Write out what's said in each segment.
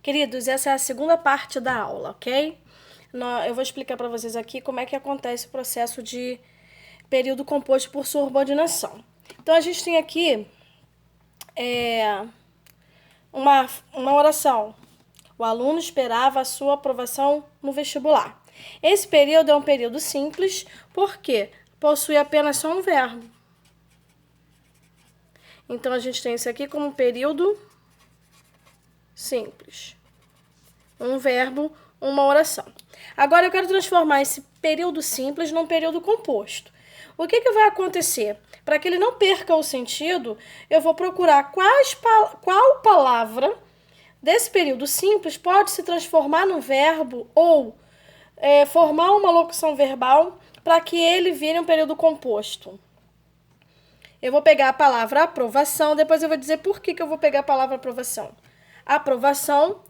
Queridos, essa é a segunda parte da aula, ok? Eu vou explicar para vocês aqui como é que acontece o processo de período composto por subordinação. Então, a gente tem aqui uma oração. O aluno esperava a sua aprovação no vestibular. Esse período é um período simples, porque possui apenas só um verbo. Então, a gente tem isso aqui como um período simples. Um verbo, uma oração. Agora, eu quero transformar esse período simples num período composto. O que vai acontecer? Para que ele não perca o sentido, eu vou procurar qual palavra desse período simples pode se transformar num verbo ou formar uma locução verbal para que ele vire um período composto. Eu vou pegar a palavra aprovação, depois eu vou dizer por que eu vou pegar a palavra aprovação. Aprovação.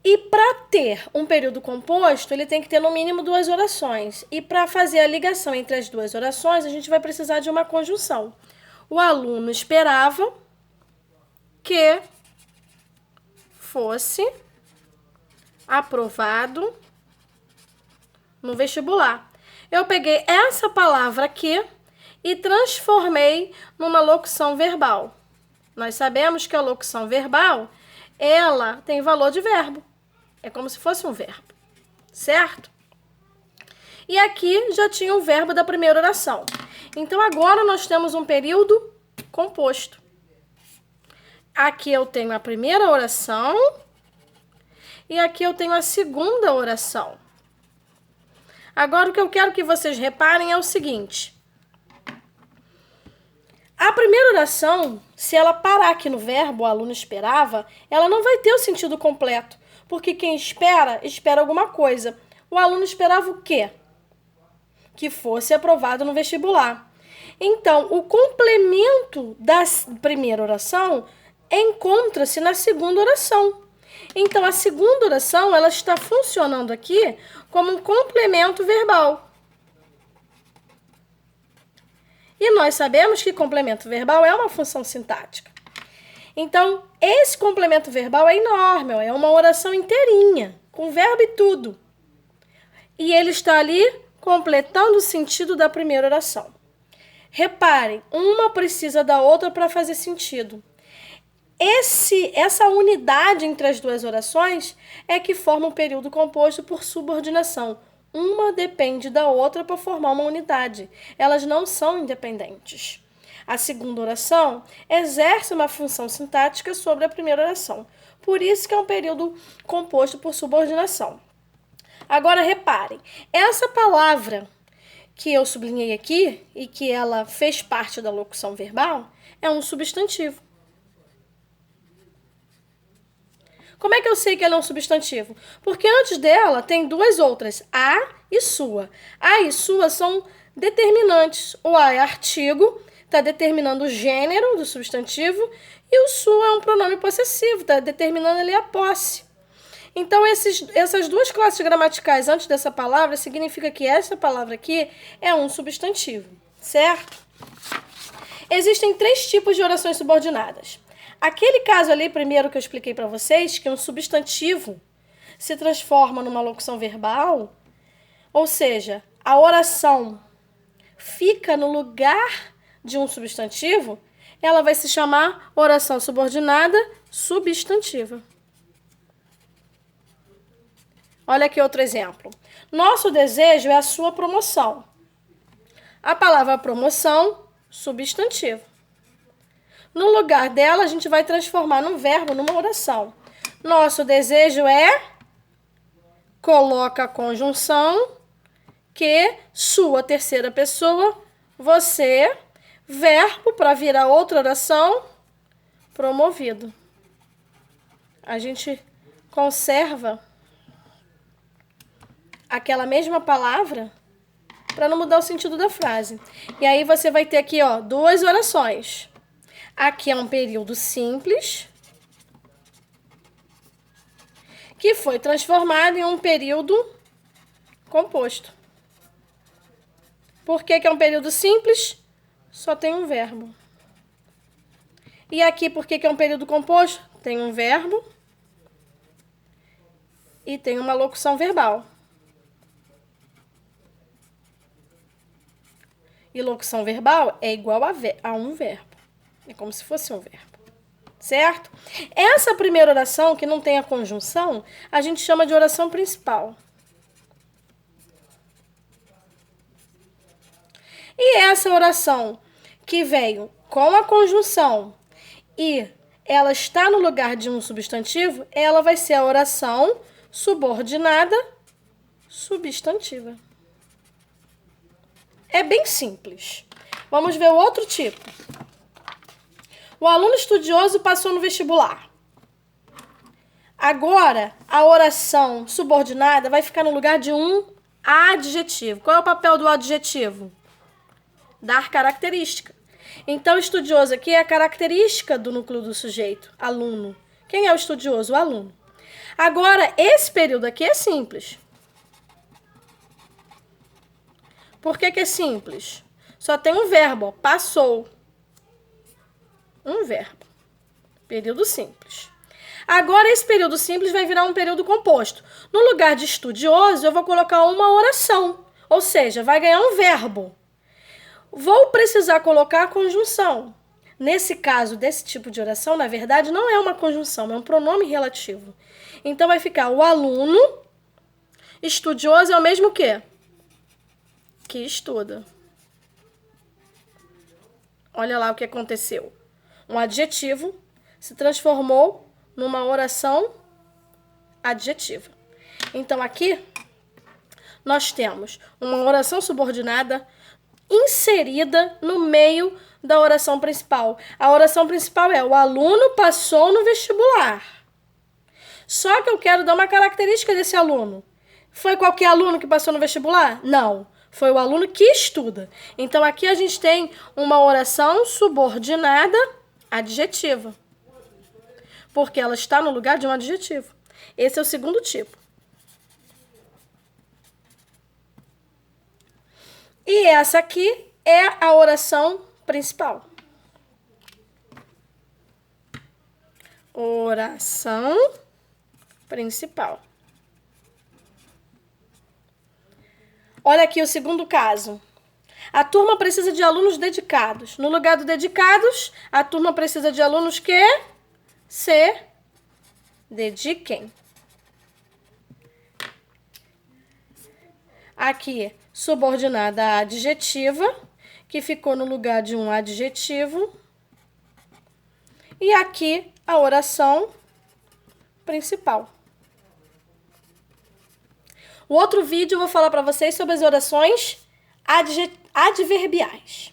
E para ter um período composto, ele tem que ter no mínimo duas orações. E para fazer a ligação entre as duas orações, a gente vai precisar de uma conjunção. O aluno esperava que fosse aprovado no vestibular. Eu peguei essa palavra aqui e transformei numa locução verbal. Nós sabemos que a locução verbal, ela tem valor de verbo. É como se fosse um verbo, certo? E aqui já tinha o verbo da primeira oração. Então, agora nós temos um período composto. Aqui eu tenho a primeira oração e aqui eu tenho a segunda oração. Agora, o que eu quero que vocês reparem é o seguinte. A primeira oração, se ela parar aqui no verbo, o aluno esperava, ela não vai ter o sentido completo. Porque quem espera, espera alguma coisa. O aluno esperava o quê? Que fosse aprovado no vestibular. Então, o complemento da primeira oração encontra-se na segunda oração. Então, a segunda oração, ela está funcionando aqui como um complemento verbal. E nós sabemos que complemento verbal é uma função sintática. Então, esse complemento verbal é enorme, é uma oração inteirinha, com verbo e tudo. E ele está ali completando o sentido da primeira oração. Reparem, uma precisa da outra para fazer sentido. Essa unidade entre as duas orações é que forma um período composto por subordinação. Uma depende da outra para formar uma unidade. Elas não são independentes. A segunda oração exerce uma função sintática sobre a primeira oração. Por isso que é um período composto por subordinação. Agora, reparem, essa palavra que eu sublinhei aqui e que ela fez parte da locução verbal é um substantivo. Como é que eu sei que ela é um substantivo? Porque antes dela tem duas outras, a e sua. A e sua são determinantes. O a é artigo, está determinando o gênero do substantivo, e o sua é um pronome possessivo, está determinando ali a posse. Então, essas duas classes gramaticais antes dessa palavra significa que essa palavra aqui é um substantivo, certo? Existem três tipos de orações subordinadas. Aquele caso ali, primeiro que eu expliquei para vocês, que um substantivo se transforma numa locução verbal, ou seja, a oração fica no lugar de um substantivo, ela vai se chamar oração subordinada substantiva. Olha aqui outro exemplo. Nosso desejo é a sua promoção. A palavra promoção, substantivo. No lugar dela, a gente vai transformar num verbo, numa oração. Nosso desejo é, coloca a conjunção, que, sua terceira pessoa, você, verbo para virar outra oração, promovido. A gente conserva aquela mesma palavra para não mudar o sentido da frase. E aí você vai ter aqui, duas orações. Aqui é um período simples, que foi transformado em um período composto. Por que é um período simples? Só tem um verbo. E aqui, por que é um período composto? Tem um verbo e tem uma locução verbal. E locução verbal é igual a um verbo. É como se fosse um verbo. Certo? Essa primeira oração, que não tem a conjunção, a gente chama de oração principal. E essa oração que veio com a conjunção e ela está no lugar de um substantivo, ela vai ser a oração subordinada substantiva. É bem simples. Vamos ver o outro tipo. O aluno estudioso passou no vestibular. Agora, a oração subordinada vai ficar no lugar de um adjetivo. Qual é o papel do adjetivo? Dar característica. Então, estudioso aqui é a característica do núcleo do sujeito, aluno. Quem é o estudioso? O aluno. Agora, esse período aqui é simples. Por que que é simples? Só tem um verbo, ó, passou. Um verbo. Período simples. Agora, esse período simples vai virar um período composto. No lugar de estudioso, eu vou colocar uma oração. Ou seja, vai ganhar um verbo. Vou precisar colocar a conjunção. Nesse caso, desse tipo de oração, na verdade, não é uma conjunção, é um pronome relativo. Então, vai ficar o aluno estudioso é o mesmo que estuda. Olha lá o que aconteceu. Um adjetivo se transformou numa oração adjetiva. Então, aqui, nós temos uma oração subordinada inserida no meio da oração principal. A oração principal é: o aluno passou no vestibular. Só que eu quero dar uma característica desse aluno. Foi qualquer aluno que passou no vestibular? Não. Foi o aluno que estuda. Então, aqui a gente tem uma oração subordinada adjetiva. Porque ela está no lugar de um adjetivo. Esse é o segundo tipo. E essa aqui é a oração principal. Oração principal. Olha aqui o segundo caso. A turma precisa de alunos dedicados. No lugar do dedicados, a turma precisa de alunos que se dediquem. Aqui, subordinada adjetiva, que ficou no lugar de um adjetivo. E aqui, a oração principal. O outro vídeo eu vou falar para vocês sobre as orações adverbiais.